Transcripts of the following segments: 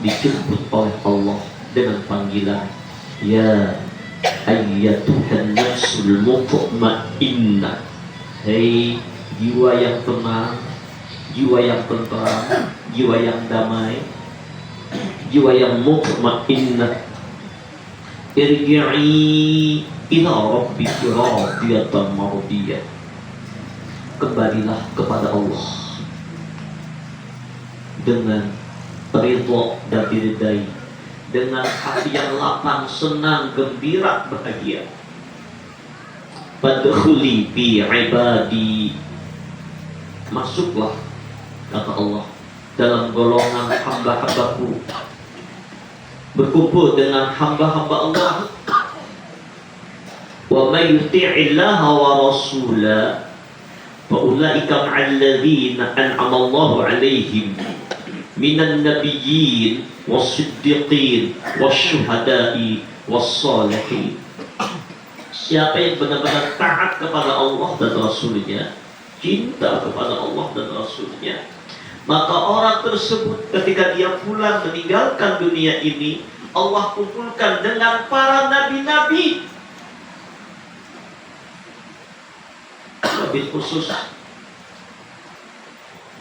dijemput oleh Allah dengan panggilan, ya ayyatuhan nafsul mutmainnah, hei jiwa yang tenang, jiwa yang tentram, jiwa yang damai, jiwa yang mutmainnah, irji'i ila rabbiki radiyatan mardiyah, kembalilah kepada Allah dengan ridha dan diridai, dengan hati yang lapang, senang, gembira, bahagia. Fadkhuli fi ibadi, masuklah, kata Allah, dalam golongan hamba-hambaku, berkumpul dengan hamba-hamba Allah. Wa may yuti'illaha wa rasulahu fa ulaika ma'al ladzina an'ama Allahu 'alaihim minan nabiyyin was-siddiqin wasyuhada'i was-shalihin. Siapa yang benar-benar taat kepada Allah dan Rasulnya, cinta kepada Allah dan Rasulnya, maka orang tersebut ketika dia pulang meninggalkan dunia ini, Allah kumpulkan dengan para nabi-nabi. Wabil khusus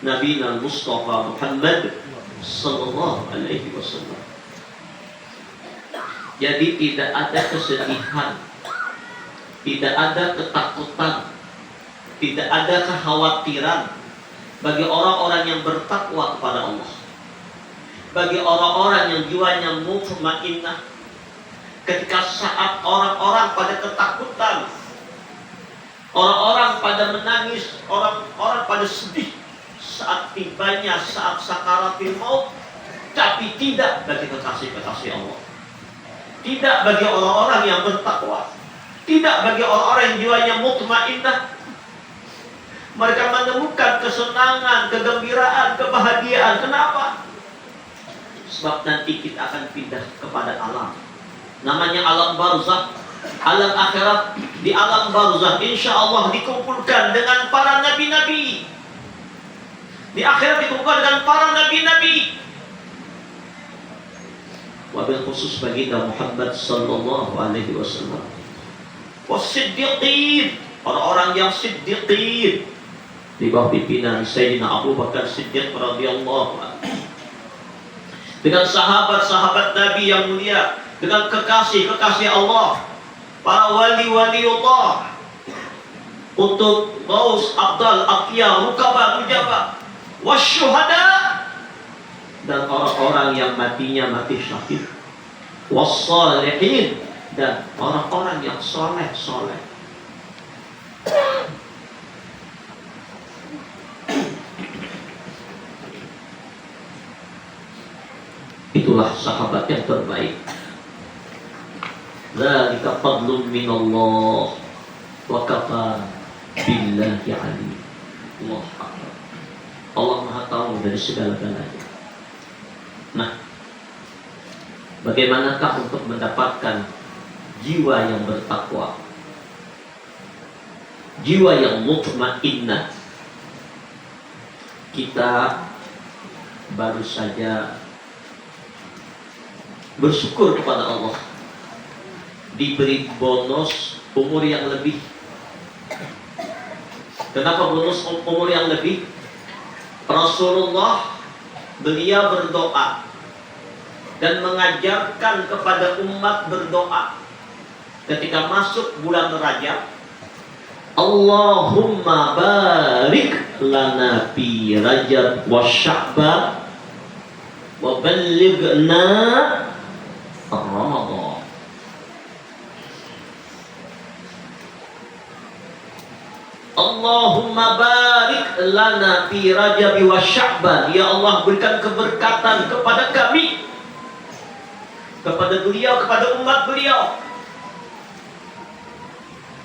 Nabi Mustafa Muhammad sallallahu alaihi wasallam. Jadi tidak ada kesedihan, tidak ada ketakutan, tidak ada kekhawatiran bagi orang-orang yang bertakwa kepada Allah, bagi orang-orang yang jiwanya mutmainnah. Ketika saat orang-orang pada ketakutan, orang-orang pada menangis, orang-orang pada sedih saat tibanya saat sakaratul maut, tapi tidak bagi kekasih-kekasih Allah, tidak bagi orang-orang yang bertakwa, tidak bagi orang-orang yang jiwanya mutmainnah. Mereka menemukan kesenangan, kegembiraan, kebahagiaan. Kenapa? Sebab nanti kita akan pindah kepada alam, namanya alam barzakh, alam akhirat. Di alam barzakh insya Allah dikumpulkan dengan para nabi-nabi, di akhirat dikumpulkan dengan para nabi-nabi. Wabil khusus baginda Muhammad sallallahu alaihi wasallam. Was-siddiqin, orang-orang yang siddiqin di bawah pimpinan Sayyidina Abu Bakar Siddiq radhiyallahu anhu, dengan sahabat-sahabat Nabi yang mulia, dengan kekasih-kekasih Allah, para wali-wali Allah, untuk Ghaus, Abdal, Aqiyah, Rukaba, Mujaba, wasyuhada, dan orang-orang yang matinya mati syahid, wassalihin, dan orang-orang yang soleh-soleh. Itulah sahabat yang terbaik. Dzalika fadlun minallah wa kafa billahi alim. Allah akbar. Allah Maha tahu dari segala-galanya. Nah, bagaimanakah untuk mendapatkan jiwa yang bertakwa, jiwa yang mutmainnah? Kita baru saja bersyukur kepada Allah diberi bonus umur yang lebih. Kenapa bonus umur yang lebih? Rasulullah, beliau berdoa dan mengajarkan kepada umat berdoa ketika masuk bulan Rajab, Allahumma barik lana fi Rajab wa Sya'ban wa ballighna Ramadan. Allahumma barik lana fi Rajab wa Sya'ban. Ya Allah, berikan keberkatan kepada kami, kepada beliau, kepada umat beliau,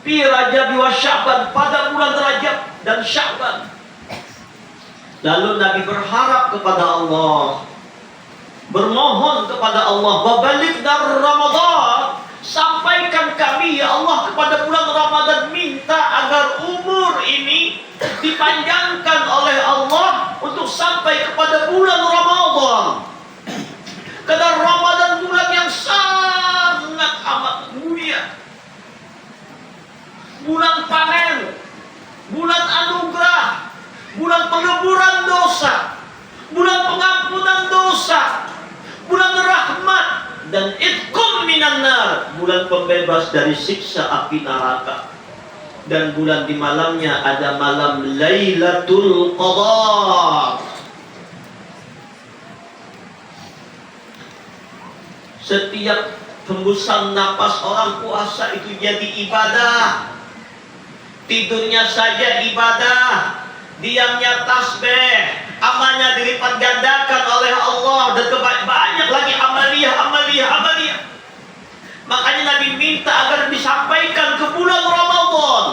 fi Rajab wa Sya'ban, pada bulan Rajab dan Sya'ban. Lalu Nabi berharap kepada Allah, bermohon kepada Allah, babalik dar Ramadan, sampaikan kami ya Allah kepada bulan Ramadan, minta agar umur ini dipanjangkan oleh Allah untuk sampai kepada bulan Ramadan. dan itqum minan nar, bulan pembebas dari siksa api neraka. Dan bulan di malamnya ada malam Lailatul Qadar. Setiap hembusan napas orang puasa itu jadi ibadah. Tidurnya saja ibadah, diamnya tasbih, amalnya dilipat gandakan oleh Allah, dan banyak lagi amaliyah. Makanya Nabi minta agar disampaikan ke bulan Ramadan.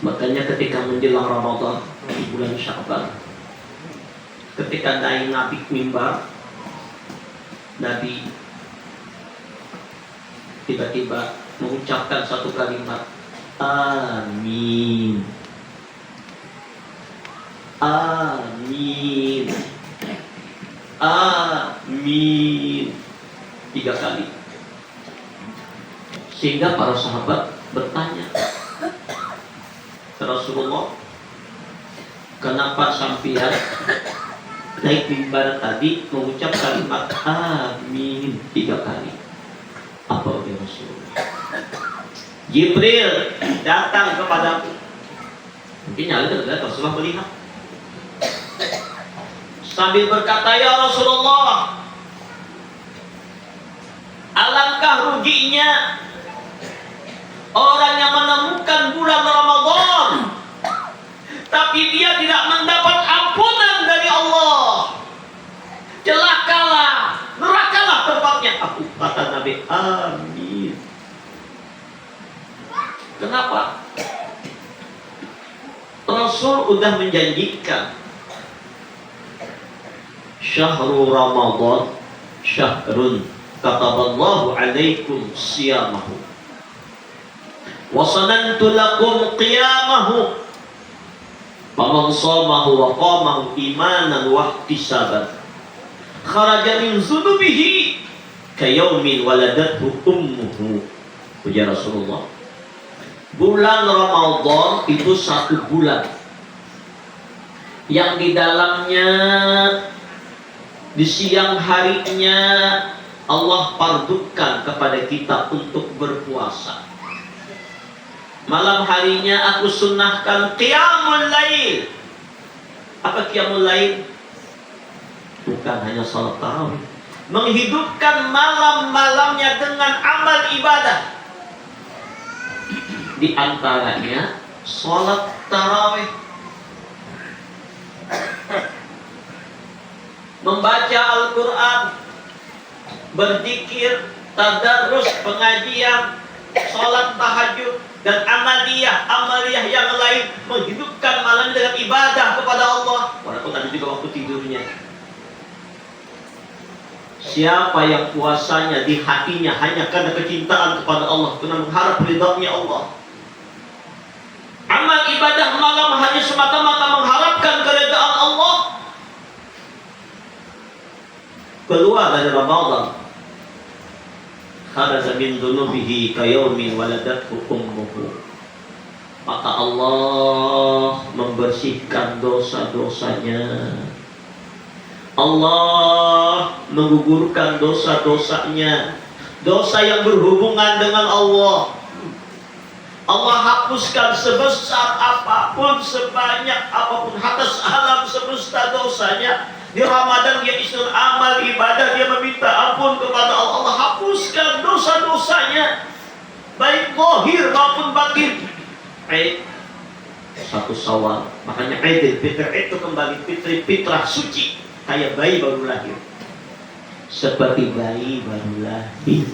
Makanya ketika menjelang Ramadan di bulan Sya'ban, ketika naik Nabi mimbar, Nabi tiba-tiba mengucapkan satu kalimat, Amin, Amin, Amin, 3 kali. Sehingga para sahabat bertanya, Rasulullah, kenapa sampean naik mimbar tadi mengucap kalimat Amin 3 kali? Apa udah Rasulullah? Jibril datang kepadaku. Mungkin nyali dan Rasulullah melihat, sambil berkata, ya Rasulullah, alangkah ruginya orang yang menemukan bulan Ramadan tapi dia tidak mendapat ampunan dari Allah. Celakalah, nerakalah tempatnya. Aku kata Nabi, amin. Kenapa? Rasul udah menjanjikan, syahrul Ramadan syahrun kataballahu alaikum siyamahu wa sanantu lakum qiyamahu faman shamahu wa qamahu imanan wa ihtisaban kharaja min zunubihi kayaumin waladathu ummuhu. Puja Rasulullah. Bulan Ramadan itu 1 bulan yang di dalamnya di siang harinya Allah pardukan kepada kita untuk berpuasa. Malam harinya aku sunnahkan qiyamul lail. Apa qiyamul lail? Bukan hanya salat tarawih, menghidupkan malam-malamnya dengan amal ibadah. Di antaranya salat tarawih, membaca Al-Quran, berzikir, tadarus, pengajian, salat tahajud, dan amaliyah yang lain, menghidupkan malam dengan ibadah kepada Allah. Walaupun ada juga waktu tidurnya. Siapa yang puasanya di hatinya hanya karena kecintaan kepada Allah, karena mengharap ridha-Nya Allah, amal ibadah malam hanya semata-mata mengharapkan keridhaan Allah, keluar dari Ramadan, kharaja min dhunubihi kayaumin waladathu ummuhu, maka Allah membersihkan dosa-dosanya, Allah menggugurkan dosa-dosanya, dosa yang berhubungan dengan Allah. Allah hapuskan sebesar apapun, sebanyak apapun, atas alam semesta dosanya. Di Ramadan dia istilah amal ibadah, dia meminta ampun kepada Allah. Allah hapuskan dosa-dosanya, baik zahir maupun batin. Aid 1 Syawal, makanya Aidil Fitr itu kembali fitrah suci, kayak bayi baru lahir, seperti bayi baru lahir.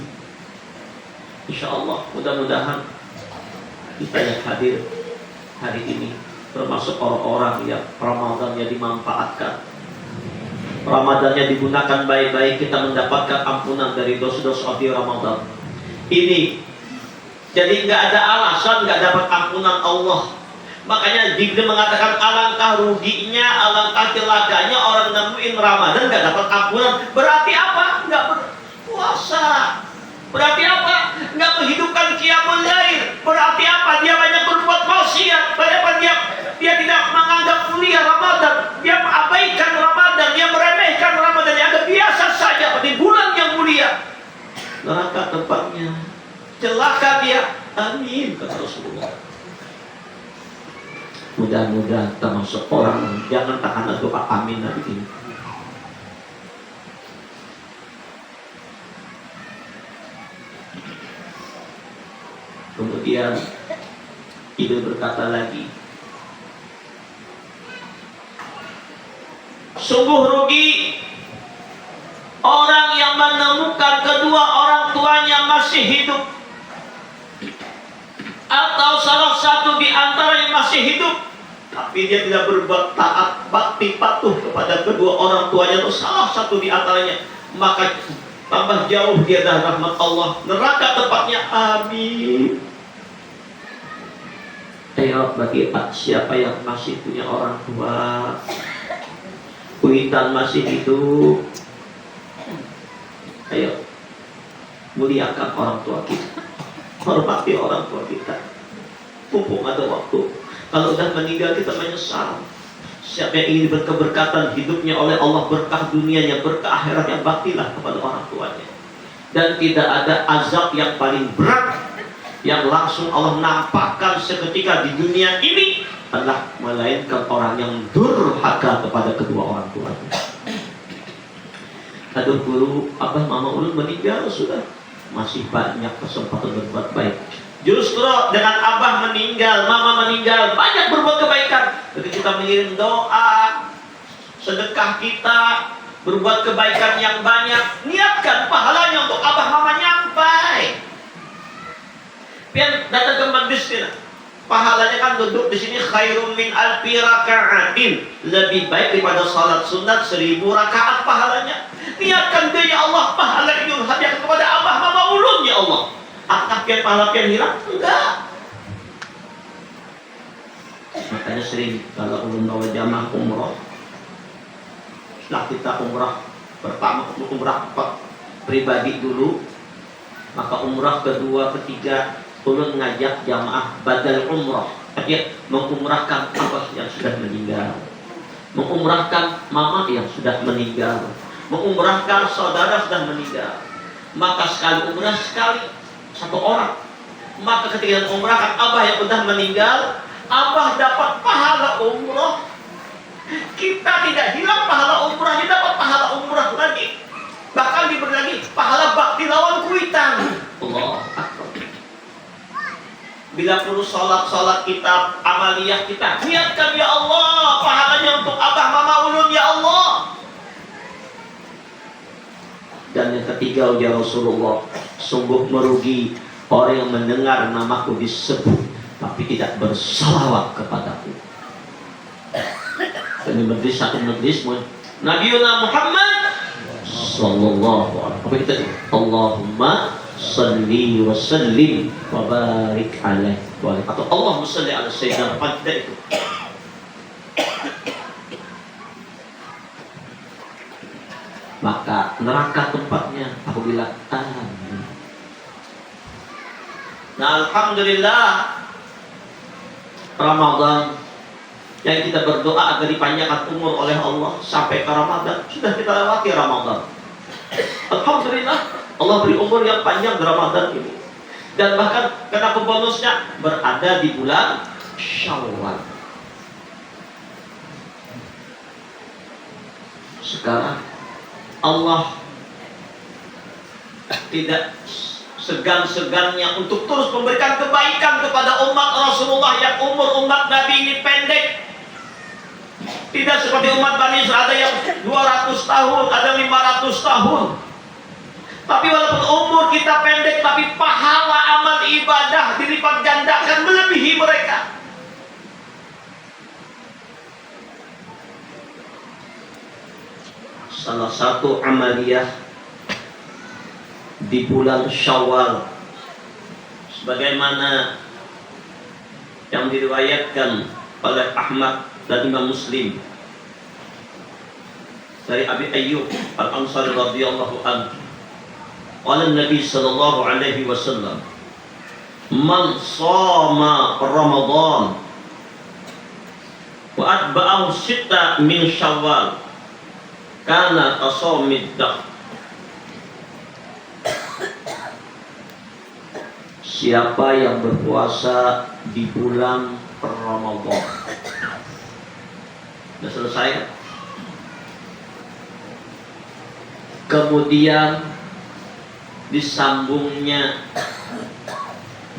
Insya Allah, mudah-mudahan kita yang hadir hari ini termasuk orang-orang yang Ramadannya dimanfaatkan, Ramadannya digunakan baik-baik, kita mendapatkan ampunan dari dosa-dosa di Ramadan ini. Jadi nggak ada alasan nggak dapat ampunan Allah. Makanya Jibril mengatakan alangkah ruginya, alangkah celakanya orang nemuin Ramadan nggak dapat ampunan. Berarti apa? Nggak berpuasa. Berarti apa? Nggak menghidupkan qiyamul lail. Berarti apa? Dia banyak berbuat maksiat. Berarti apa? Dia tidak menganggap mulia Ramadan. Dia mengabaikan Ramadan. Dia meremehkan neraka dia. Amin, kata Rasulullah. Mudah-mudahan termasuk orang jangan tahan doa amin Nabi ini. Kemudian Ibu berkata lagi, sungguh rugi orang yang menemukan kedua orang tuanya masih hidup, atau salah satu di antaranya masih hidup, tapi dia tidak berbuat taat, bakti, patuh kepada kedua orang tuanya atau salah satu di antaranya, maka tambah jauh dia dari rahmat Allah, neraka tempatnya. Amin. Ayo bagi siapa yang masih punya orang tua, kuitan masih hidup, ayo muliakan orang tua kita, hormati orang tua kita, mumpung ada waktu. Kalau sudah meninggal kita menyesal. Siapa yang ingin berkeberkatan hidupnya oleh Allah, berkah dunianya, berkah akhiratnya, baktilah kepada orang tuanya. Dan tidak ada azab yang paling berat yang langsung Allah nampakkan seketika di dunia ini adalah melainkan orang yang durhaka kepada kedua orang tuanya. Aduh guru, abah mama ulun meninggal sudah, masih banyak kesempatan berbuat baik. Justru dengan abah meninggal, mama meninggal, banyak berbuat kebaikan. Jadi kita mengirim doa, sedekah kita, berbuat kebaikan yang banyak, niatkan pahalanya untuk abah mama nyampai. Biar datang ke majlis kita, pahalanya kan duduk di sini khairum min alfi raka'atin, lebih baik daripada salat sunat 1000 rakaat pahalanya. Niatkan dia, ya Allah, pahala itu hadiah kepada abah mama ulun, ya Allah. Apakah pian pahala pian hilang? Enggak. Makanya sering kalau ulun bawa jamaah umroh, setelah kita umrah pertama, umrah pribadi dulu, maka umrah kedua, ketiga, ulun ngajak jamaah badal umrah, artinya mengumrahkan abah yang sudah meninggal, mengumrahkan mama yang sudah meninggal, mengumrahkan saudara sudah meninggal. Maka sekali umrah sekali satu orang. Maka ketika mengumrahkan abah yang sudah meninggal, abah dapat pahala umrah. Kita tidak hilang pahala umrahnya, dapat pahala umrah lagi. Bahkan diberi lagi pahala bakti lawan kuitan. Allah Akbar. Bila perlu sholat kita, amaliyah kita, niatkan ya Allah, pahalanya untuk abah mama ulun ya Allah. Dan yang ketiga, ya Rasulullah, sungguh merugi orang yang mendengar namaku disebut tapi tidak bersalawat kepadaku. Ini majlis satu majlis Nabiuna Muhammad sallallahu alaihi wasallam. Allahumma salli wa sallim wa barik alaihi wa atau Allahumma salli ala sayyidina Muhammad itu. Maka neraka tempatnya apabila amin. Nah, alhamdulillah Ramadan yang kita berdoa agar dipanjangkan umur oleh Allah sampai ke Ramadan, sudah kita lewati Ramadan. Alhamdulillah Allah beri umur yang panjang di Ramadan ini. Dan bahkan kenapa bonusnya berada di bulan Syawal. Sekarang Allah tidak segan-segannya untuk terus memberikan kebaikan kepada umat Rasulullah yang umur umat Nabi ini pendek. Tidak seperti umat Bani Israel, ada yang 200 tahun, ada 500 tahun. Tapi walaupun umur kita pendek, tapi pahala amal ibadah dilipat gandakan melebihi mereka. Salah satu amaliyah di bulan Syawal, sebagaimana yang diriwayatkan oleh Ahmad dan Imam Muslim dari Abi Ayyub Al-Ansari radhiyallahu anhu, qala Nabi sallallahu alaihi wasallam, man shama Ramadan wa atba'ahu sitta min Syawal kana kasawmid dahr. Siapa yang berpuasa di bulan Ramadan? Sudah selesai? Kemudian disambungnya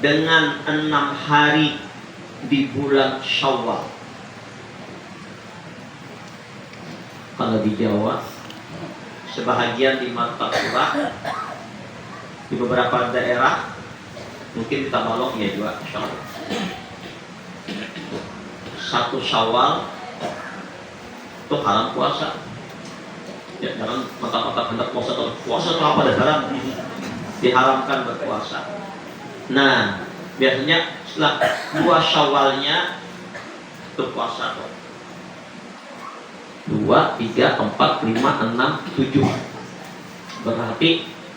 dengan 6 hari di bulan Syawal. Kalau di Jawa, sebahagian di Martapura, di beberapa daerah, mungkin di Tabalong ya juga, Syawal. 1 Syawal itu haram puasa. Ya, dalam mata-mata hendak puasa atau puasa itu apa dasarnya diharamkan berpuasa. Nah, biasanya setelah 2 Syawalnya itu puasa. 2, 3, 4, 5, 6, 7. Berarti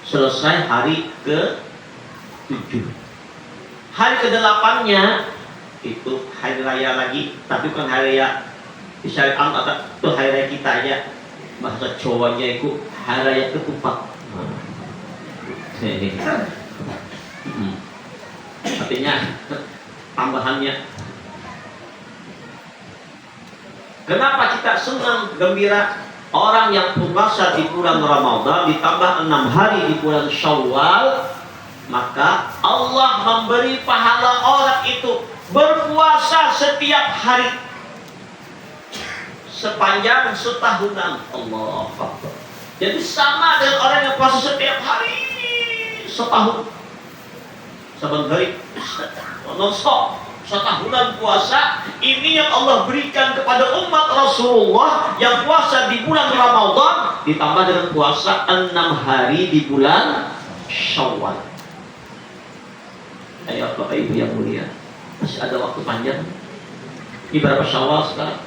selesai hari ke-7. Hari ke-8-nya itu hari raya lagi, tapi bukan hari raya di syariat atau itu hari raya kita aja. Bahasa Jawanya itu hari raya ketupat. Artinya tambahannya. Kenapa kita senang gembira? Orang yang puasa di bulan Ramadan ditambah 6 hari di bulan Syawal, maka Allah memberi pahala orang itu berpuasa setiap hari sepanjang setahunan. Allah Akbar. Jadi sama dengan orang yang puasa setiap hari setahun. Saban hari non-stop setahunan puasa. Ini yang Allah berikan kepada umat Rasulullah yang puasa di bulan Ramadan ditambah dengan puasa 6 hari di bulan Syawal. Ayo Bapak Ibu yang mulia, masih ada waktu panjang. Ini berapa Syawal sekarang?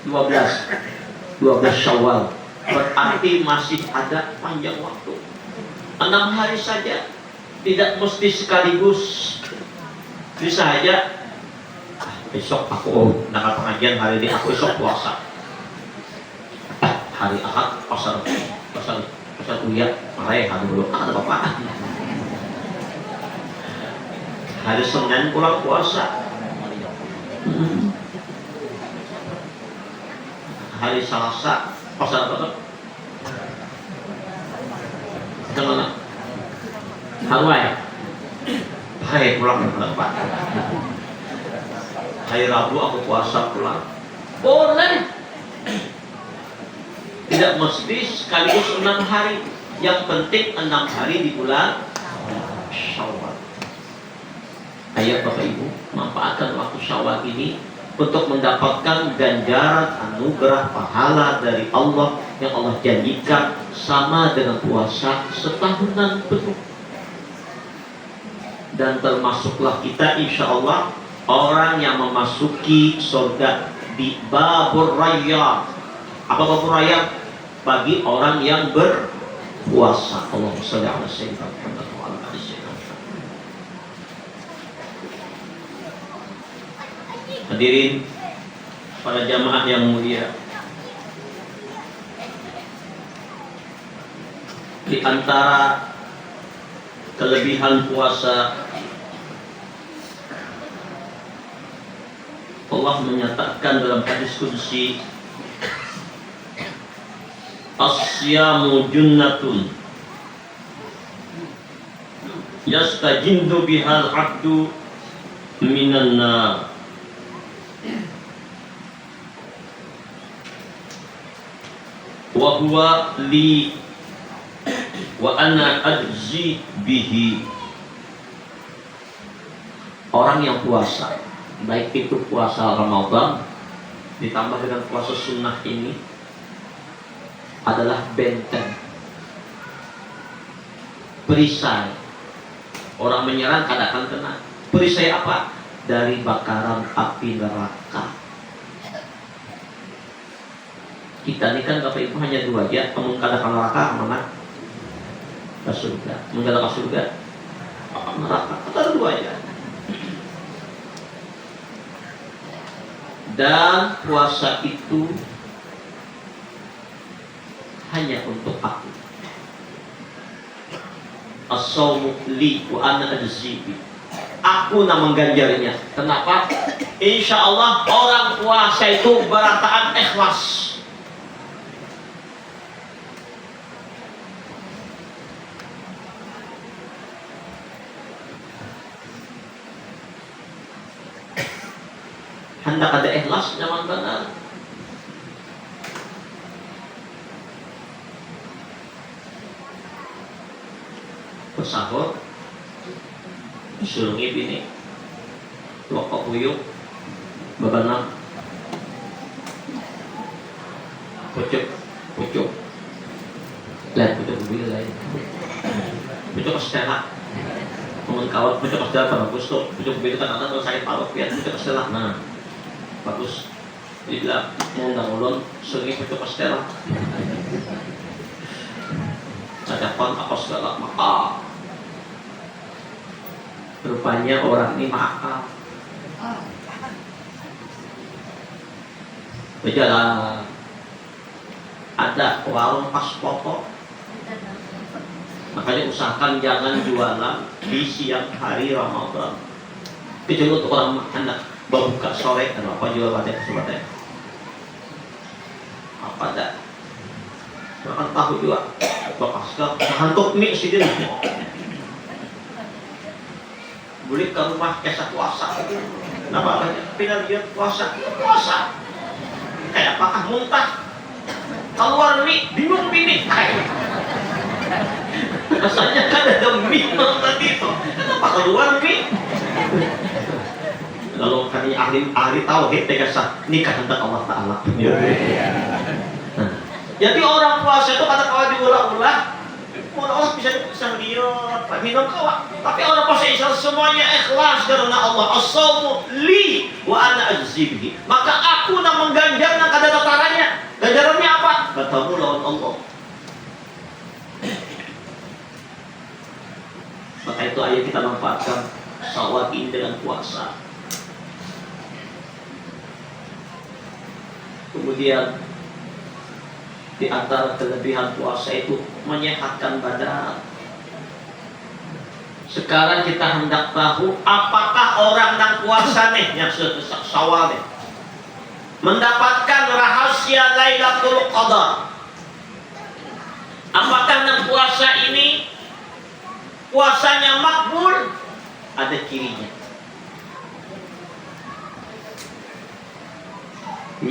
12 Syawal. Berarti masih ada panjang waktu. 6 hari saja. Tidak mesti sekaligus. Bisa aja besok aku nakal pengajian, hari ini aku besok puasa. Hari Ahad pasar kuliah, marahin hari dulu. Ada apa-apa. Hari Senin pulang puasa. Hari Selasa pasar apa? Kemana? Hawaii. Hai pulang Pak. Hari Rabu aku puasa pulang. Boleh. Tidak mesti sekaligus 6 hari. Yang penting 6 hari di bulan Syawal. Ayo Bapak Ibu, manfaatkan waktu Syawal ini untuk mendapatkan ganjaran anugerah pahala dari Allah yang Allah janjikan sama dengan puasa setahunan penuh. Dan termasuklah kita insya Allah orang yang memasuki surga di babur rayyan. Apa babur rayyan? Bagi orang yang berpuasa. Allahumma shalli ala sayyidina Muhammad wa ala ali sayyidina Muhammad. Hadirin para jamaah yang mulia, di antara kelebihan puasa, Allah menyatakan dalam hadis qudsi, as-siyamu junnatun yastajindu bihal abdu minan nar. Wa huwa li wa ana ajzi bihi. Orang yang puasa, baik itu puasa Ramadan ditambah dengan puasa sunnah ini, adalah benteng, perisai. Orang menyerang kadang akan kena. Perisai apa? Dari bakaran api neraka. Kita ini kan Bapak Ibu hanya 2 aja, mengadakan neraka mana? Ke surga. Mengadakan surga, neraka. Ada 2 aja. Dan puasa itu hanya untuk aku. As-sawmu li wa ana ajzibi. Aku yang mengganjarnya. Kenapa? Insya Allah orang puasa itu berataan ikhlas. Hendak ada ikhlas nyaman benar. Bersahur disulungi bini lokok puyuh bebenang pucuk lihat pucuk mobil lain pucuk kestela teman kawan pucuk kestela pada pucuk mobil kadang-kadang kalau saya parut lihat pucuk kestela nah bagus dibilang mau undang ulun sungi pucuk kestela ada pon apa segala maka rupanya orang ini makal. Berjalan ada warung pas pokok, makanya usahakan jangan jualan di siang hari Ramadan. Kecuali untuk orang hendak berbuka sore dan apa jual pada kesempatan. Apa dah? Makan tahu juga. Bekas ke hantuk mie sih dia. Boleh ke rumah kisah puasa. Kenapa? Pindah dia puasa. Kayak apakah muntah? Keluar mie, bingung bini. Rasanya kan ada mie tadi itu. Kenapa keluar mie? Lalu kan ahli tauhid tekasa nikah tentang Allah Taala. Jadi orang puasa itu kata kalau diulah-ulah bisa lihat, minum kawan. Tapi orang puasa Islam semuanya ikhlas karena Allah. As-sawmu li wa ana ajzibihi. Maka aku yang mengganjarnya kada tatarannya. Ganjarannya apa? Bertemu lawan Allah. Maka itu ayo kita manfaatkan sawakin dengan puasa. Kemudian di antara kelebihan puasa itu menyehatkan badan. Sekarang kita hendak tahu apakah orang yang puasa nih yang Syawal nih mendapatkan rahasia Lailatul Qadar. Apakah yang puasa ini puasanya makbul? Ada cirinya.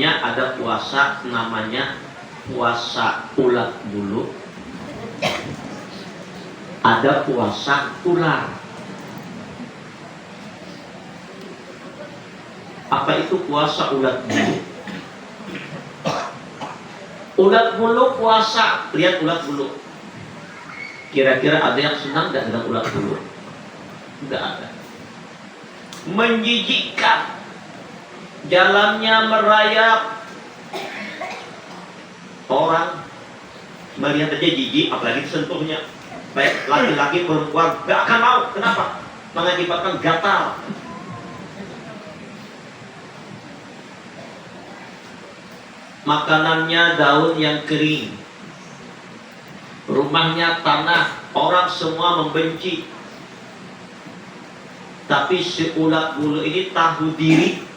Ada puasa namanya puasa ulat bulu, ada puasa ular. Apa itu puasa ulat bulu? Ulat bulu puasa, lihat ulat bulu. Kira-kira ada yang senang tidak dengan ulat bulu? Tidak ada. Menjijikkan, jalannya merayap. Orang melihat aja jijik, apalagi sentuhnya. Baik laki-laki perempuan gak akan mau. Kenapa? Mengakibatkan gatal. Makanannya daun yang kering, rumahnya tanah, orang semua membenci. Tapi si ulat bulu ini tahu diri.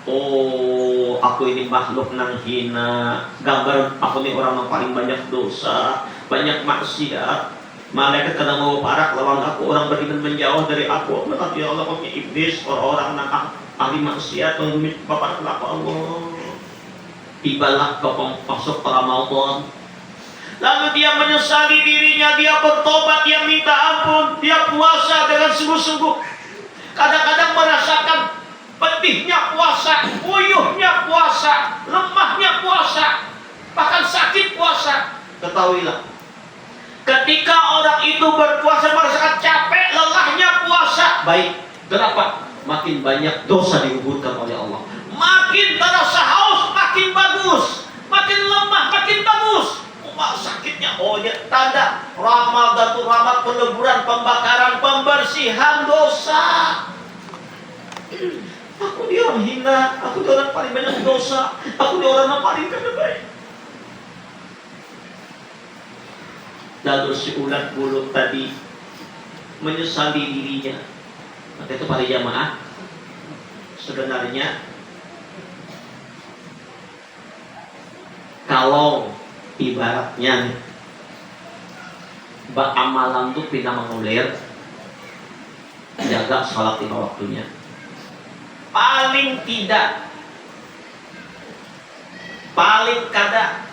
Oh, aku ini makhluk nang hina. Gambar aku ini orang yang paling banyak dosa, banyak maksiat. Malaikat kadang mau parak lawan aku, orang beriman menjauh dari aku. Tapi ya Allah, kami iblis, orang-orang nang ahli maksiat, menggumit bapak kelapa Allah. Tibalah kau masuk Ramadan. Lalu dia menyesali dirinya, dia bertobat, dia minta ampun, dia puasa dengan sungguh-sungguh. Kadang-kadang merasakan pedihnya puasa, puyuhnya puasa, lemahnya puasa, bahkan sakit puasa. Ketahuilah, ketika orang itu berpuasa merasakan capek, lelahnya puasa. Baik, kenapa? Makin banyak dosa digugurkan oleh Allah. Makin terasa haus, makin bagus. Makin lemah, makin bagus. Sakitnya, oh ya tanda Ramadan itu rahmat, peleburan, pembakaran, pembersihan dosa. Aku dia orang hina, aku dia orang paling banyak dosa, aku dia orang yang paling kada baik. Lalu si ulat bulu tadi menyesali dirinya. Maka itu para jamaah, sebenarnya kalau ibaratnya amalan itu pindah mengulir, jaga sholat 5 waktunya. Paling tidak, paling kada,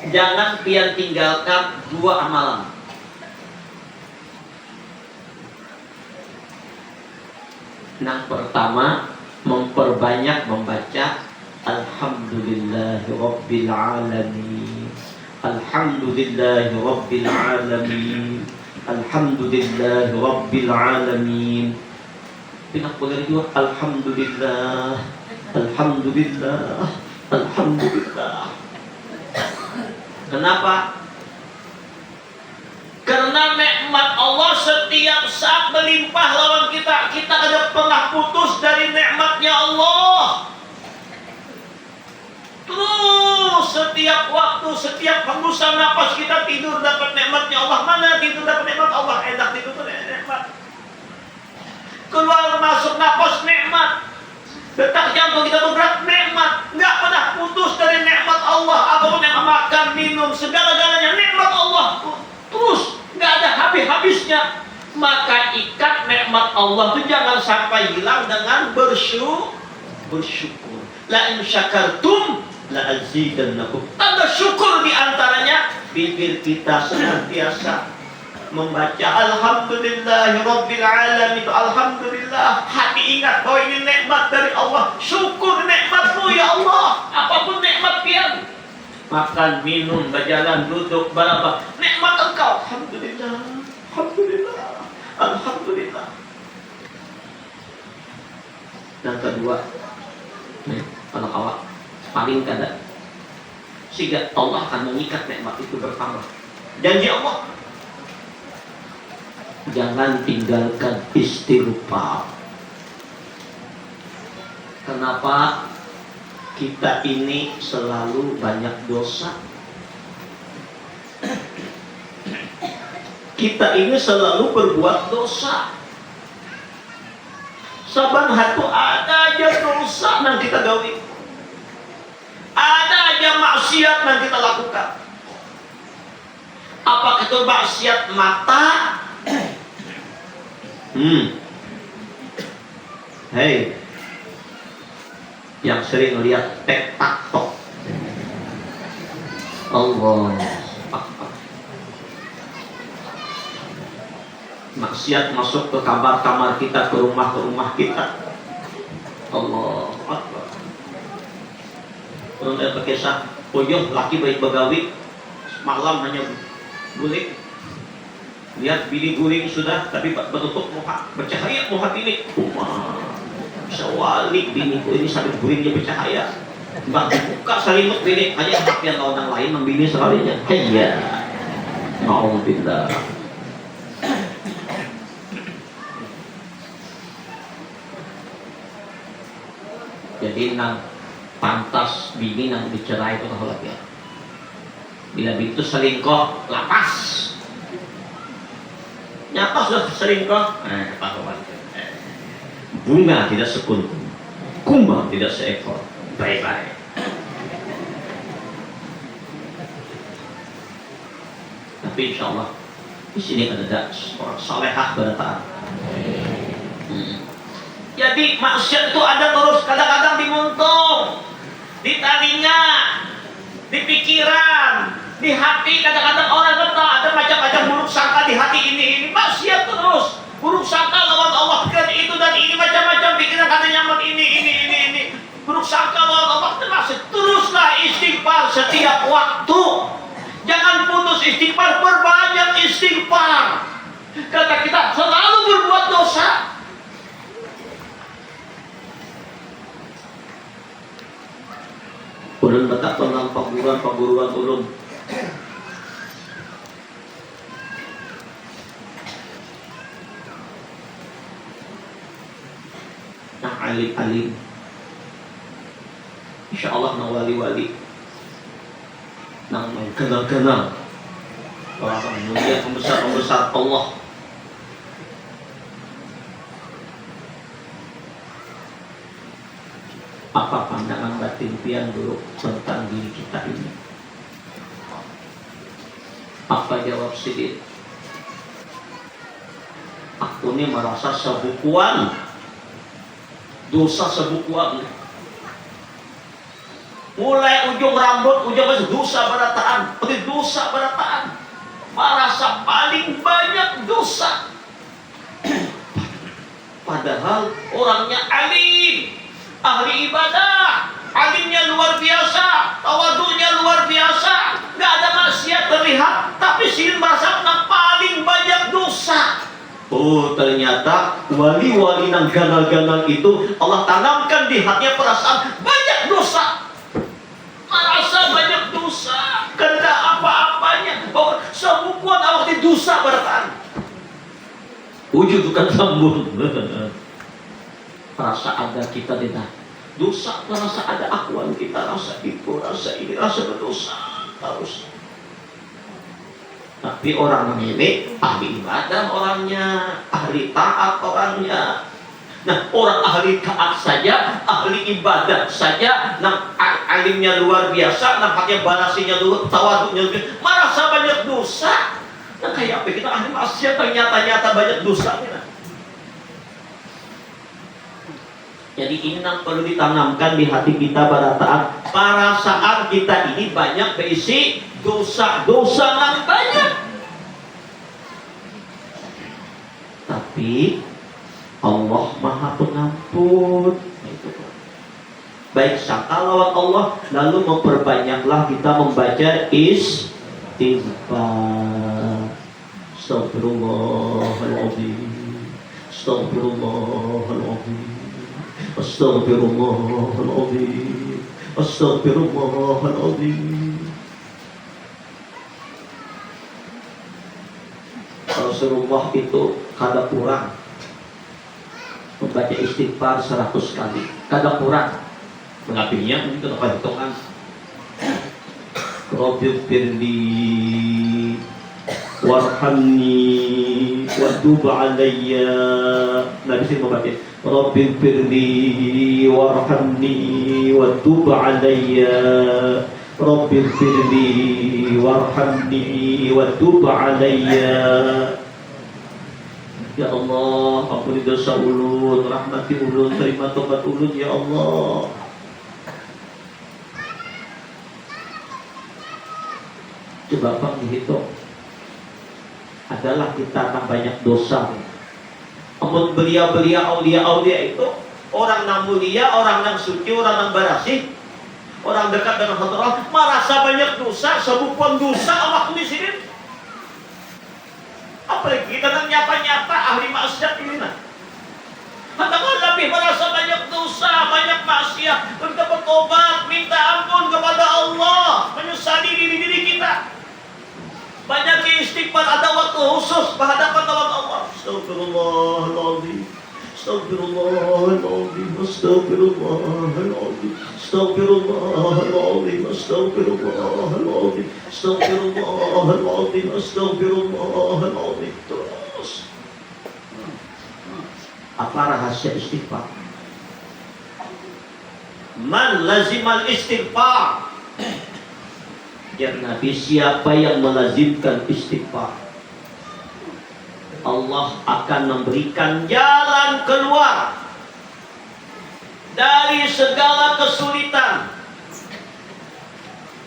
jangan pian tinggalkan 2 amalan. Yang pertama, memperbanyak membaca Alhamdulillahi Rabbil Alamin, Alhamdulillahi Rabbil Alamin, Alhamdulillahi Rabbil Alamin. Pinakpulir juga Alhamdulillah, Alhamdulillah, Alhamdulillah. Kenapa? Karena nikmat Allah setiap saat melimpah lawan kita. Kita tidak pernah putus dari nikmatnya Allah. Terus setiap waktu, setiap hembusan nafas kita tidur dapat nikmatnya Allah. Mana tidur dapat nikmat Allah? Enak tidur tuh nikmat. Keluar masuk nafas nikmat. Detak jantung kita tuh berat nikmat. Nggak pernah putus dari nikmat Allah. Apapun yang makan, minum, segala-galanya nikmat Allah. Terus nggak ada habis-habisnya. Maka ikat nikmat Allah itu jangan sampai hilang dengan bersyukur. La in syakartum la azidannakum. Tanda syukur diantaranya bibir kita senantiasa membaca Alhamdulillahi Rabbil Alamin. Alhamdulillah, hati ingat bahwa ini nikmat dari Allah. Syukur nikmatmu ya Allah. Apapun nikmat pian, makan, minum, berjalan, duduk, berapa nikmat engkau. Alhamdulillah, Alhamdulillah, Alhamdulillah. Dan kedua, kalau awak paling kada, sehingga Allah akan mengikat nikmat itu bertambah. Janji Allah, jangan tinggalkan istighfar. Kenapa? Kita ini selalu banyak dosa. Kita ini selalu berbuat dosa. Saban hatu ada aja dosa yang kita gawi. Ada aja maksiat yang kita lakukan. Apakah itu maksiat mata? Hei, yang sering lihat TikTok, Allah Akbar. Maksiat masuk ke kamar-kamar kita, ke rumah kita. Allah Akbar. Kalau lihat kisah, pojok laki baik begawi, malam hanya guling. Lihat bini guling sudah, tapi bertutup muka, bercahaya muka bini. Bisa wali biniku ini sambil gulingnya bercahaya. Mbak buka selimut bini, hanya hak yang orang lain membini sekalinya. Hayya, na'udzubillah. Jadi nang pantas bini nang dicerai itu kalau lagi. Bila itu selingkuh, lapas. Nyapa sudah selingkuh, bunga tidak sekuntum, kumbang tidak seekor. Bye-bye. Tapi insya Allah di sini ada orang salehah bertaat. Jadi maksiat itu ada terus, kadang-kadang di muntung, di telinga, di pikiran, di hati. Kadang-kadang orang betul ada macam-macam buruk sangka di hati ini maksiat terus. Buruk sangka lawan Allah kan itu dan ini macam-macam pikiran katanya nyaman ini. Buruk sangka lawan Allah termasuk. Teruslah istighfar setiap waktu. Jangan putus istighfar, berbanyak istighfar. Karena kita selalu berbuat dosa. Ulun betak tentang perguruan ulun. Nah alim-alim, insya Allah nang wali-wali, nang kenal-kenal, orang mulia, pembesar Allah. Apa pandangan batin pian dulu tentang diri kita ini? Apa jawab Sidin? Aku ini merasa sebukuan, dosa sebukuan. Mulai ujung rambut, ujung dosa berataan, dosa berataan. Merasa paling banyak dosa. Padahal orangnya alim, ahli ibadah, alimnya luar biasa, tawadunya luar biasa, nggak ada maksiat terlihat, tapi Sidin merasa paling banyak dosa. Oh, ternyata wali-wali yang ganal-ganal itu Allah tanamkan di hatinya perasaan banyak dosa. Merasa banyak dosa, karena apa-apanya. Oh, sebukuan awak di dosa berataan. Wujud bukan sambung. Rasa ada kita tidak dosa, rasa ada akuan kita, rasa itu, rasa ini, rasa berdosa harus. Tapi orang ini ahli ibadah orangnya, ahli taat orangnya. Nah, orang ahli taat saja, ahli ibadah saja, nah alimnya luar biasa, nah hatinya balasinya luar, tawaduknya luar biasa, merasa banyak dosa. Nah kayak apa kita ahli maksiat ternyata banyak dosa. Jadi ini yang perlu ditanamkan di hati kita pada saat kita ini banyak berisi dosa-dosa yang banyak. Tapi Allah Maha Pengampun. Baik sangka lawan Allah, lalu memperbanyaklah kita membaca istighfar. Astagfirullahaladzim, Astagfirullahaladzim, Astagfirullahaladzim, Astagfirullahaladzim. Rasulullah itu kada kurang membaca istighfar 100 kali, kada kurang. Mengapinya itu apa hitungan? Rabbighfirli warhamni watub alayya. Nabi sih membaca Rabbighfirli warhamni watub alayya, Rabbighfirli warhamni watub alayya. Ya Allah, ampuni dosa ulun, rahmati ulun, terima tobat ulun ya Allah. Coba Bang dihitung, adalah kita akan banyak dosa. Amun belia-belia aulia-aulia itu orang yang mulia, orang yang suci, orang yang berasih, orang dekat dengan Allah, merasa banyak dosa, sebukuan dosa Allah di sini. Apalagi kita yang nyata-nyata ahli maksiat ini nah. Maka lebih merasa banyak dosa, banyak maksiat, kita bertobat, minta ampun kepada Allah, menyesali diri kita. Banyak istighfar, ada waktu khusus berhadapan dengan Allah. Astagfirullahaladzim, Astagfirullahaladzim, Astagfirullahaladzim, Astagfirullahaladzim, Astagfirullahaladzim, Astagfirullahaladzim, Astagfirullahaladzim. Terus apa rahasia istighfar? Man lazimal istighfar. Ya Nabi, siapa yang melazimkan istighfar, Allah akan memberikan jalan keluar dari segala kesulitan.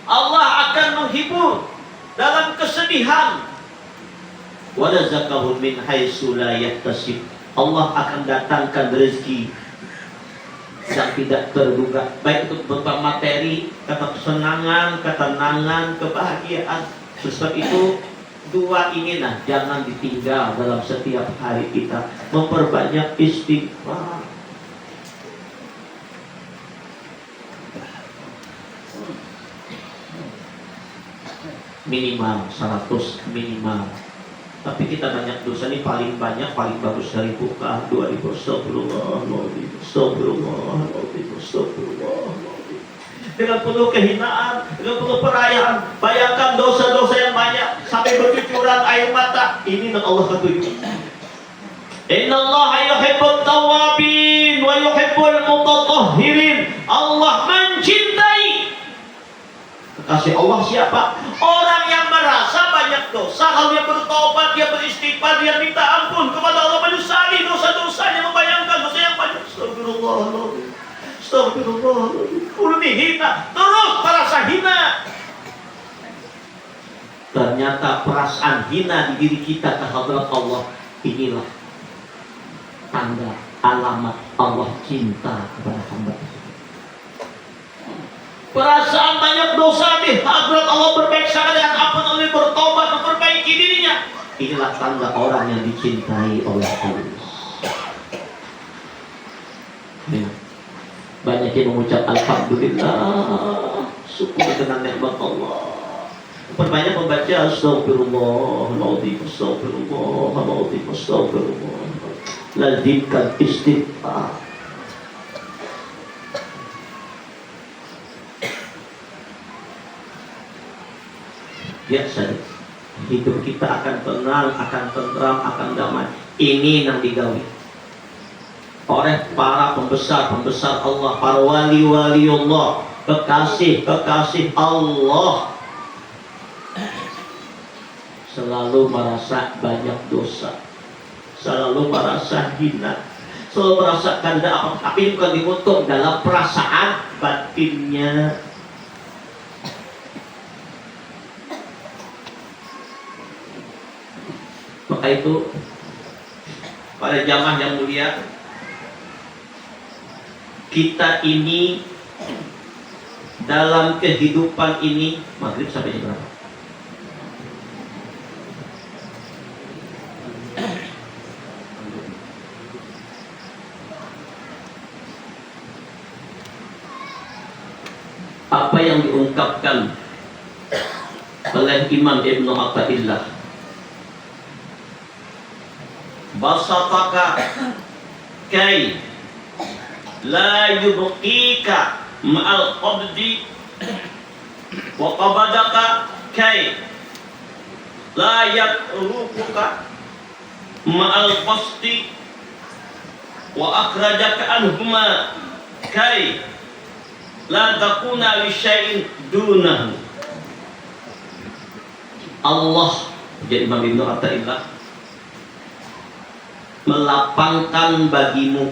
Allah akan menghibur dalam kesedihan. Wa razaqahu min haitsu la yahtasib. Allah akan datangkan rezeki yang tidak terduga, baik itu berupa materi, kata kesenangan, ketenangan, kebahagiaan. Sebab itu dua ini nah jangan ditinggal dalam setiap hari kita, memperbanyak istighfar. Minimal 100 minimal. Tapi kita banyak dosa ini, paling banyak, paling bagus dari buka 2000. Astagfirullahaladzim, Astagfirullahaladzim, Astagfirullahaladzim. Dengan penuh kehinaan, dengan penuh perayaan. Bayangkan dosa-dosa yang banyak sampai sampai bercucuran air mata. Ini yang Allah ketujuh. Inna Allah yuhibbut tawabin wa yuhibbul mutatahhirin. Allah mencintai. Kekasih Allah siapa? Orang yang merasa banyak dosa, kalau dia bertobat, dia beristighfar, dia minta ampun kepada Allah, menyesali dosa-dosanya, membayangkan dosa yang banyak. Astagfirullahaladzim. Astagfirullahaladzim. Udah dihina, terus merasa hina. Ternyata perasaan hina di diri kita ke hadrat Allah, inilah tanda alamat Allah cinta kepada hamba. Perasaan banyak dosa di hadrat Allah, berbaik sangka dengan ampun Allah, bertobat, memperbaiki dirinya. Inilah tanda orang yang dicintai oleh Allah. Ya. Banyak yang mengucap alhamdulillah, syukur dengan nikmat Allah. Perbanyak membaca astagfirullahaladzim, astagfirullahaladzim, astagfirullah. Lazimkan istighfar. Biasa, hidup kita akan tenang, akan tentram, akan damai. Ini yang digawi oleh para pembesar-pembesar Allah, para wali-wali Allah, kekasih-kekasih Allah. Selalu merasa banyak dosa, selalu merasa hina, selalu merasakan tapi bukan dikutuk dalam perasaan batinnya. Maka itu pada jamaah yang mulia, kita ini dalam kehidupan ini, maghrib sampai jam berapa? Apa yang diungkapkan oleh Imam Ibnu Athaillah, basataka kay la yubqika ma'al qabdi wa qabadaka kay la yatrukuka ma'al qasti wa akhrajaka anhuma kay la takuna li syai'in dunahu. Allah, jadi Imam Ibnu Athaillah, melapangkan bagimu,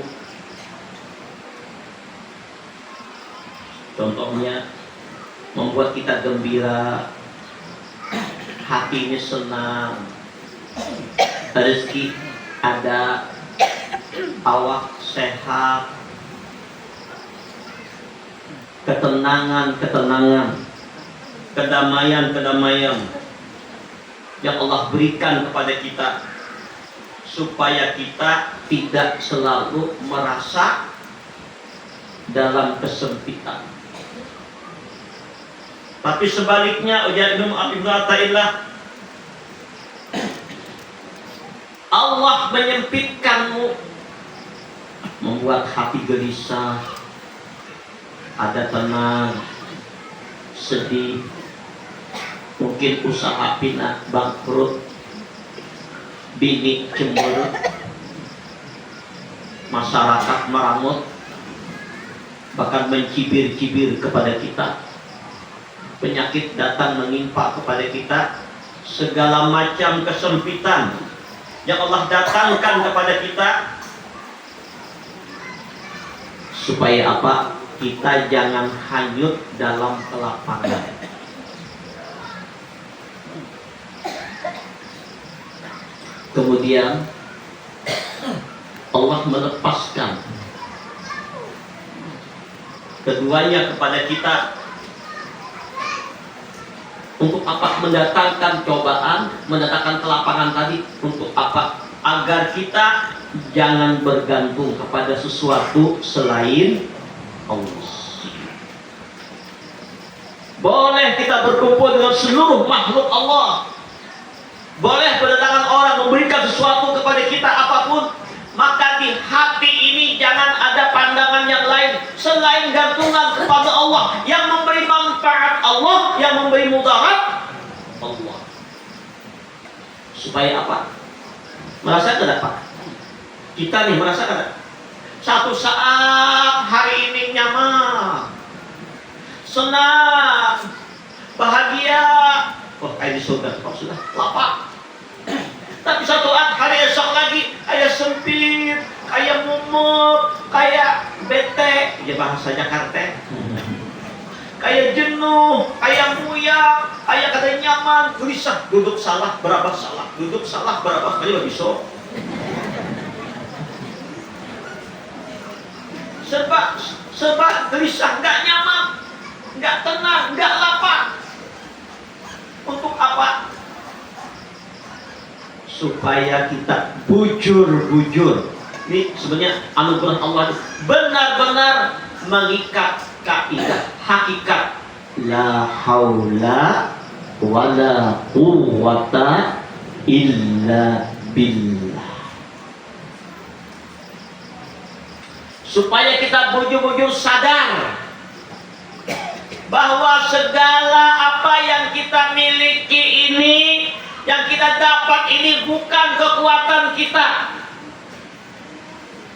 contohnya membuat kita gembira, hatinya senang, rezeki ada, awak sehat, ketenangan, kedamaian yang Allah berikan kepada kita, supaya kita tidak selalu merasa dalam kesempitan. Tapi sebaliknya, ujar Imam Ibnu Athaillah, Allah menyempitkanmu, membuat hati gelisah, ada tenang, sedih, mungkin usaha pinak bangkrut, bini cemburu, masyarakat meramut, bahkan mencibir-cibir kepada kita, penyakit datang menimpa kepada kita, segala macam kesempitan yang Allah datangkan kepada kita, supaya apa? Kita jangan hanyut dalam kelaparan. Kemudian Allah melepaskan keduanya kepada kita. Untuk apa? Mendatangkan cobaan, mendatangkan kelapangan tadi. Untuk apa? Agar kita jangan bergantung kepada sesuatu selain Allah. Boleh kita berkumpul dengan seluruh makhluk Allah, boleh berdatangan orang memberikan sesuatu kepada kita apapun, maka di hati ini jangan ada pandangan yang lain selain gantungan kepada Allah, yang memberi manfaat Allah, yang memberi mudarat Allah. Supaya apa? Merasa tidak Pak? Kita nih merasa tidak? Satu saat hari ini nyaman, senang, bahagia. Oh, kayak di surga kok sudah lapar. Tapi satu hari esok lagi kayak sempit, kayak mumut, kayak bete, ya bahasa Jakarta. Kayak jenuh, kayak muyak, kayak kada nyaman, gelisah, duduk salah, berapa salah, duduk salah, berapa kali bisa. Serba gelisah, nggak nyaman, nggak tenang, nggak lapar. Untuk apa? Supaya kita bujur-bujur. Ini sebenarnya anugerah Allah benar-benar mengikat kaidah hakikat la haula wala quwwata illa billah. Supaya kita bujur-bujur sadar bahwa segala apa yang kita miliki ini, yang kita dapat ini bukan kekuatan kita.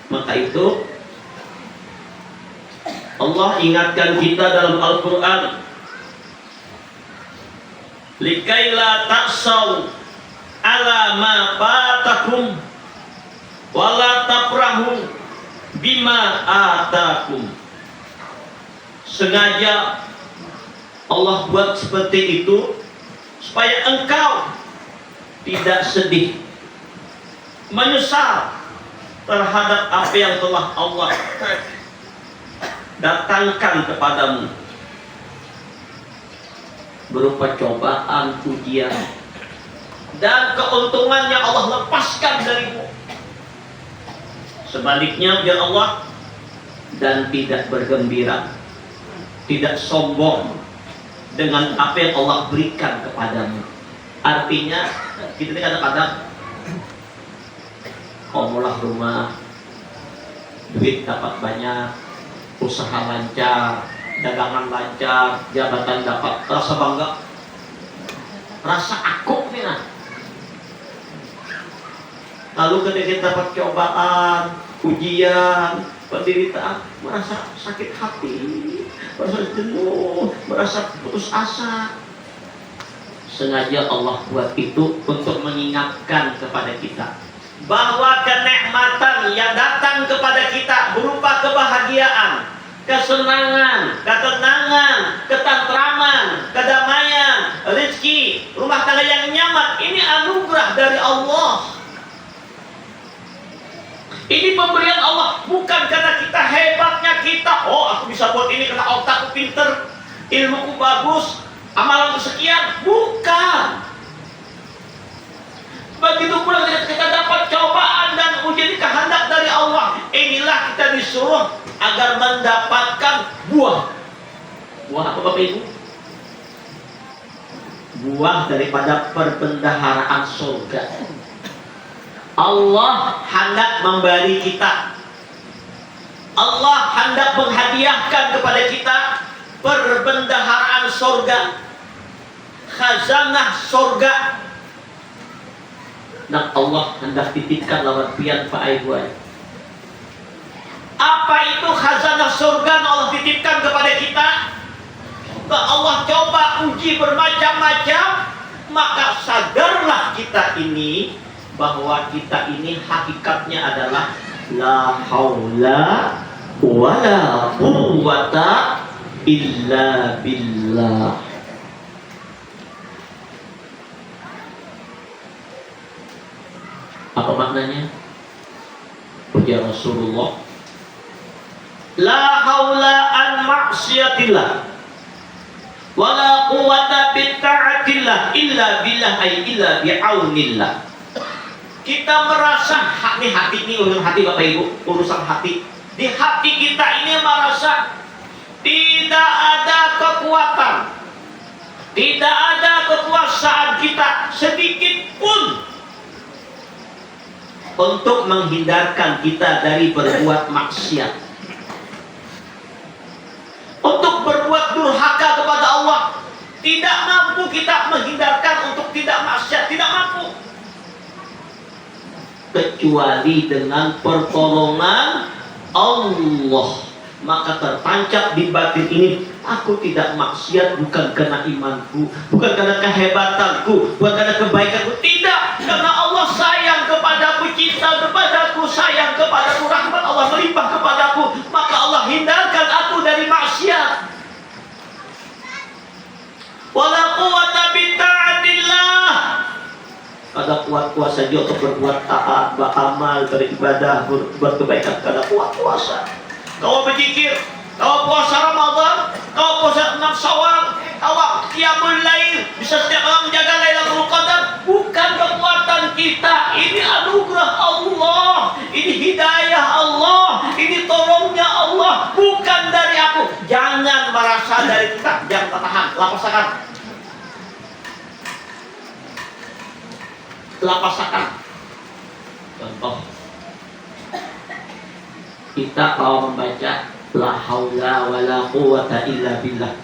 Maka itu Allah ingatkan kita dalam Al-Quran, likaila ta'saw ala ma fatakum wala tafrahu bima atakum. Sengaja Allah buat seperti itu supaya engkau tidak sedih, menyesal terhadap apa yang telah Allah datangkan kepadamu berupa cobaan, ujian, dan keuntungannya Allah lepaskan darimu. Sebaliknya biar Allah dan tidak bergembira, tidak sombong dengan apa yang Allah berikan kepadamu. Artinya kita kadang-kadang komulah rumah, duit dapat banyak, usaha lancar, dagangan lancar, jabatan dapat, rasa bangga, rasa aku nih nah. Lalu ketika kita dapat cobaan, ujian, penderitaan, merasa sakit hati, merasa jenuh, merasa putus asa. Sengaja Allah buat itu untuk mengingatkan kepada kita bahwa kenikmatan yang datang kepada kita berupa kebahagiaan, kesenangan, ketenangan, ketentraman, kedamaian, rezeki, rumah tangga yang nyaman, ini anugerah dari Allah. Ini pemberian Allah, bukan karena kita hebatnya kita. Oh, aku bisa buat ini karena otakku pinter, ilmuku bagus, amalanku sekian. Bukan. Begitu pula kita dapat cobaan dan ujian, kehendak dari Allah. Inilah kita disuruh agar mendapatkan buah. Buah apa Bapak Ibu? Buah daripada perbendaharaan surga. Allah hendak memberi kita, Allah hendak menghadiahkan kepada kita perbendaharaan surga, khazanah surga. Dan Allah hendak titipkan lawan pian Pak Ibu. Apa itu khazanah surga yang Allah titipkan kepada kita? Allah coba uji bermacam-macam, maka sadarlah kita ini bahwa kita ini hakikatnya adalah la haula wala quwwata illa billah. Apa maknanya? Ujar Rasulullah, la haula an ma'siyatillah wala quwwata bi ta'atillah illa billah, ay illa bi'aunillah. Kita merasa hati ini urusan hati Bapak Ibu, urusan hati. Di hati kita ini merasa tidak ada kekuatan, tidak ada kekuasaan kita sedikit pun untuk menghindarkan kita dari berbuat maksiat, untuk berbuat durhaka kepada Allah. Tidak mampu kita menghindarkan untuk tidak maksiat, tidak mampu. kecuali dengan pertolongan Allah. Maka tertancap di batin ini, aku tidak maksiat bukan karena imanku, bukan karena kehebatanku, bukan karena kebaikanku, tidak, karena Allah sayang kepadaku, cinta kepadaku, sayang kepadaku, rahmat Allah melimpah kepadaku, maka Allah hindarkan aku dari maksiat. Wala quwwata bitta'atillah. Ada kuat kuasa juga untuk berbuat taat, beramal, beribadah, berbuat kebaikan. Ada kuat kuasa. Kau berzikir, kau puasa Ramadan, kau puasa 6 Syawal, kau qiyamul lail, bisa setiap malam menjaga Lailatul Qadar. Bukan kekuatan kita, ini anugerah Allah, ini hidayah Allah, ini tolongnya Allah, bukan dari aku. Jangan merasa dari kita, jangan tahan, lapasakan. Lapasakan. Contoh, kita kalau membaca la haula wala quwwata illa billah.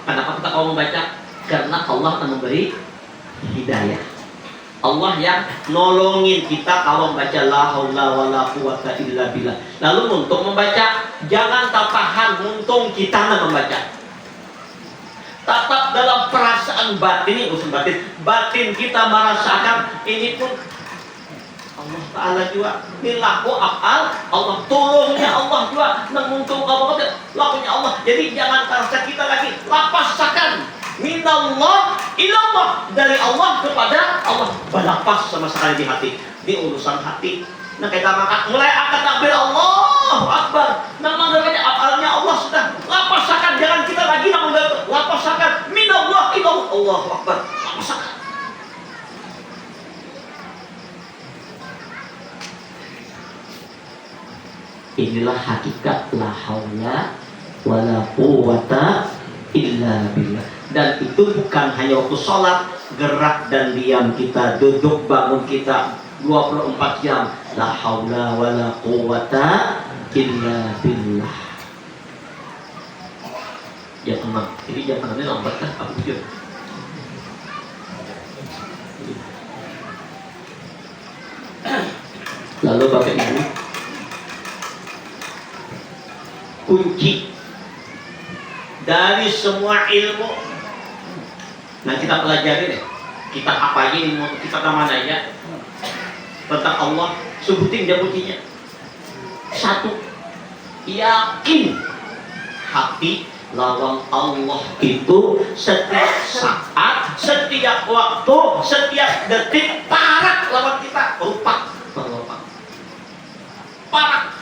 Kenapa kita kalau membaca? Karena Allah akan memberi hidayah. Allah yang nolongin kita kalau membaca la haula wala quwwata illa billah. Lalu untuk membaca, jangan tahan untung kita membaca. Tetap dalam perasaan batin, usul batin kita merasakan ini pun Allah Ta'ala juga nilaku af'al Allah, tolongnya Allah juga menguntung kamu lakunya Allah. Jadi jangan terasa kita lagi, lapasakan minallah ilallah, dari Allah kepada Allah, berlapas sama sekali di hati, di urusan hati. Nah kita mulai angkat takbir Allahu Akbar, nama namanya af'alnya Allah sudah lapasakan, jangan kita lagi lapasakan minallah ilallah, Allahu Akbar, lapasakan. Inilah hakikat la haula wala quwwata illa billah. Dan itu bukan hanya waktu sholat, gerak dan diam kita, duduk bangun kita 24 jam. La haula wala quwwata illa billah. Ya tenang, ini jam tangannya lambat kan? Aku pikir. Lalu Bapak Ibu, kunci dari semua ilmu, nah kita pelajari deh, kita apa aja ilmu, kita kemana aja tentang Allah, sebutin dia kuncinya. Satu, yakin hati lawan Allah itu setiap saat, setiap waktu, setiap detik parak lawan kita, rupak, parak.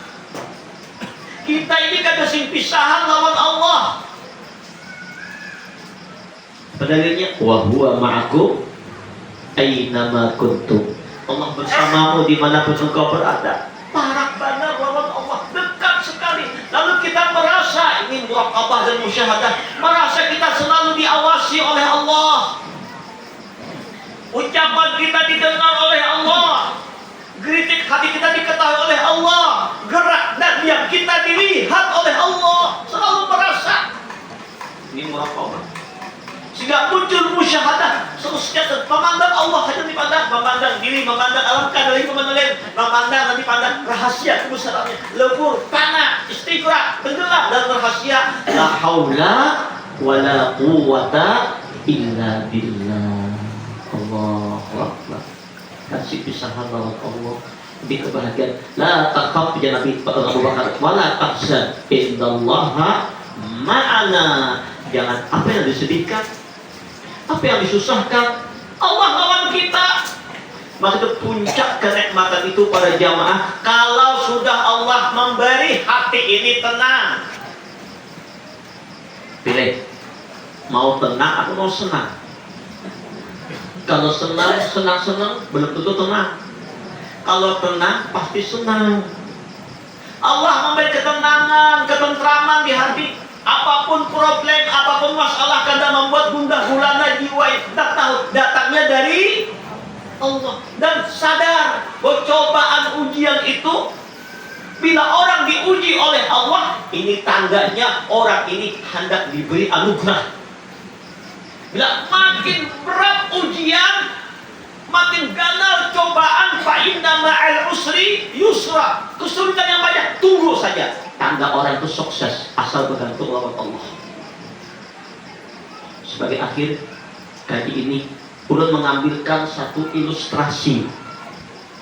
Kita ini kada sing pisahan lawan Allah. Padahal wa huwa ma'akum aina ma kuntum. Allah bersamamu dimanapun engkau berada. Parak benar lawan Allah, dekat sekali. Lalu kita merasa ini muraqabah dan musyahadah, merasa kita selalu diawasi oleh Allah. Ucapan kita didengar oleh Allah. Kritik hati kita diketahui oleh Allah, gerak dan diam kita dilihat oleh Allah, selalu merasa ini muraqabah. Sehingga muncul musyahadah, seterusnya memandang Allah hanya dipandang, memandang diri, memandang alam kadari, memandang dipandang rahasia kebesarannya, lebur, panah, istighfar, tenggelam dan rahasia. La haula wala quwwata illa billah. Allahu Akbar. Kasih pisahan lawan Allah, lebih kebahagiaan. La takhaf, ya Nabi Abu Bakar, wala tahzan innallaha ma'ana. Jangan apa yang disedihkan, apa yang disusahkan, Allah lawan kita. Maksud puncak kenikmatan itu pada jamaah, kalau sudah Allah memberi hati ini tenang. Pilih, mau tenang atau mau senang? Kalau senang, belum tentu tenang. Kalau tenang, pasti senang. Allah memberi ketenangan, ketentraman di hati. Apapun problem, apapun masalah, kadang membuat gundah gulana jiwa, datangnya dari Allah. Dan sadar bahwa cobaan ujian itu, bila orang diuji oleh Allah, ini tandanya orang ini hendak diberi anugerah. Bila makin berat ujian, makin ganal cobaan, fa inna ma'al usri yusra. Kesulitan yang banyak, tunggu saja. Tanda orang itu sukses asal bergantung lawan Allah. Sebagai akhir kali ini, ulun mengambilkan satu ilustrasi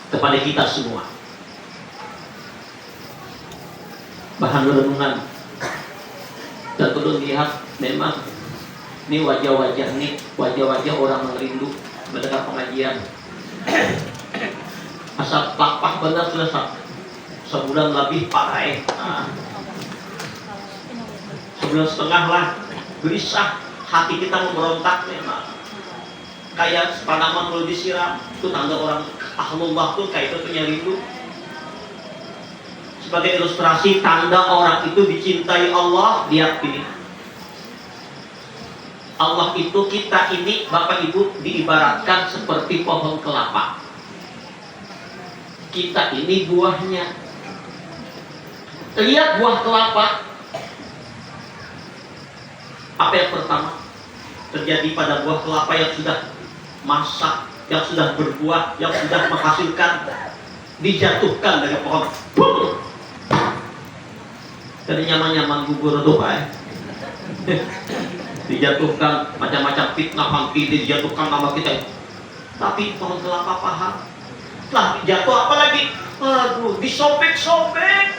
kepada kita semua. Bahan renungan. Dan ulun lihat memang ini wajah-wajah orang yang rindu mendengar pengajian. Asal lapah benar sudah sebulan lebih pakai. Sebulan setengah lah, gelisah, hati kita memberontak memang. Kayak sepanaman kalau disiram, itu tanda orang ahlullah tuh kayak itu punya rindu. Sebagai ilustrasi tanda orang itu dicintai Allah, lihat ini. Allah itu, kita ini Bapak Ibu diibaratkan seperti pohon kelapa. Kita ini buahnya. Lihat buah kelapa. Apa yang pertama terjadi pada buah kelapa yang sudah masak, yang sudah berbuah, yang sudah menghasilkan, dijatuhkan dari pohon. Boom! Jadi nyaman-nyaman gugur itu Pak. Dijatuhkan macam-macam fitnah mangki, dijatuhkan nama kita. Tapi pohon kelapa paham. Lah jatuh apa lagi? Aduh, disobek-sobek,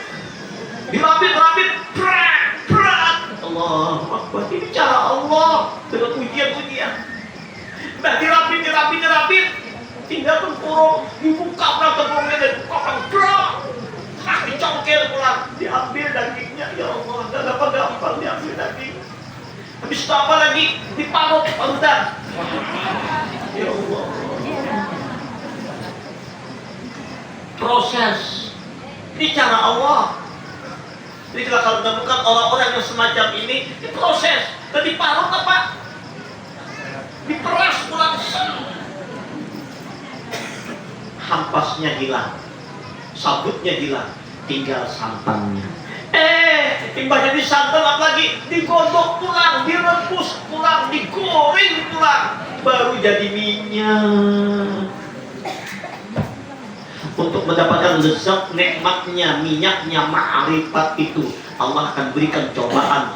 dirapit-rapit, prak. Allah Akbar. Ini cara Allah dengan ujian-ujian. Udah dirapit, tinggal tempurung, dibuka tempurungnya dan dibuka prak. Dicongkel pulang, diambil dagingnya. Ya Allah, gak gampang diambil daging. Habis itu apa lagi? Diparut parutan. Ya Allah. Proses. Ini cara Allah. Jadi kalau menemukan orang-orang yang semacam ini proses. Dan diparut apa? Diperas pulang. Hampasnya hilang, sabutnya hilang, tinggal santannya. Timbah jadi santan apalagi digodok pulang, direbus pulang, digoreng pulang, baru jadi minyak. Untuk mendapatkan lezat nikmatnya minyaknya ma'rifat itu, Allah akan berikan cobaan.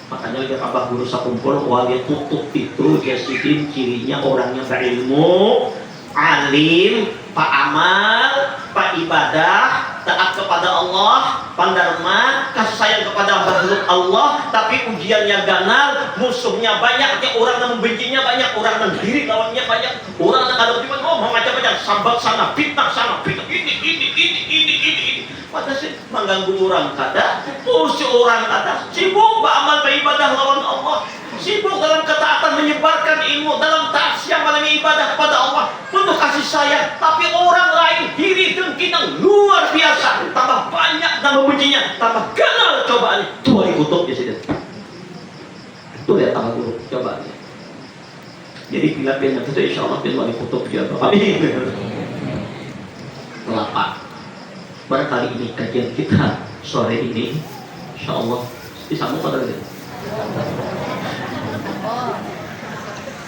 Makanya dia abah guru sakumpul wali tutup itu dia sidin cirinya orangnya berilmu, alim, pak amal, pak ibadah, taat kepada Allah, pandharma, kasih sayang kepada makhluk Allah, tapi ujiannya ganal, musuhnya banyak, orang yang membencinya banyak, orang yang diri lawannya banyak, orang yang ada cuma macam-macam, sambat sana, fitnah sana, ini. Pada sih mengganggu orang kada, musuh orang kada, sibuk beramal beribadah lawan Allah, sibuk dalam ketaatan menyebarkan ilmu, dalam taat malam ibadah kepada Allah, penuh kasih sayang, tapi orang lain diri dengki yang luar biasa, tambah banyak dan membencinya, tambah kenal cobaan itu wali kutub ya sih. Itu lihat tambah buruk cobaannya. Jadi bila pilih itu insya Allah pilih wali kutub ya. Amin. Kelapa. Barangkali ini kajian kita sore ini, insya Allah disambung pada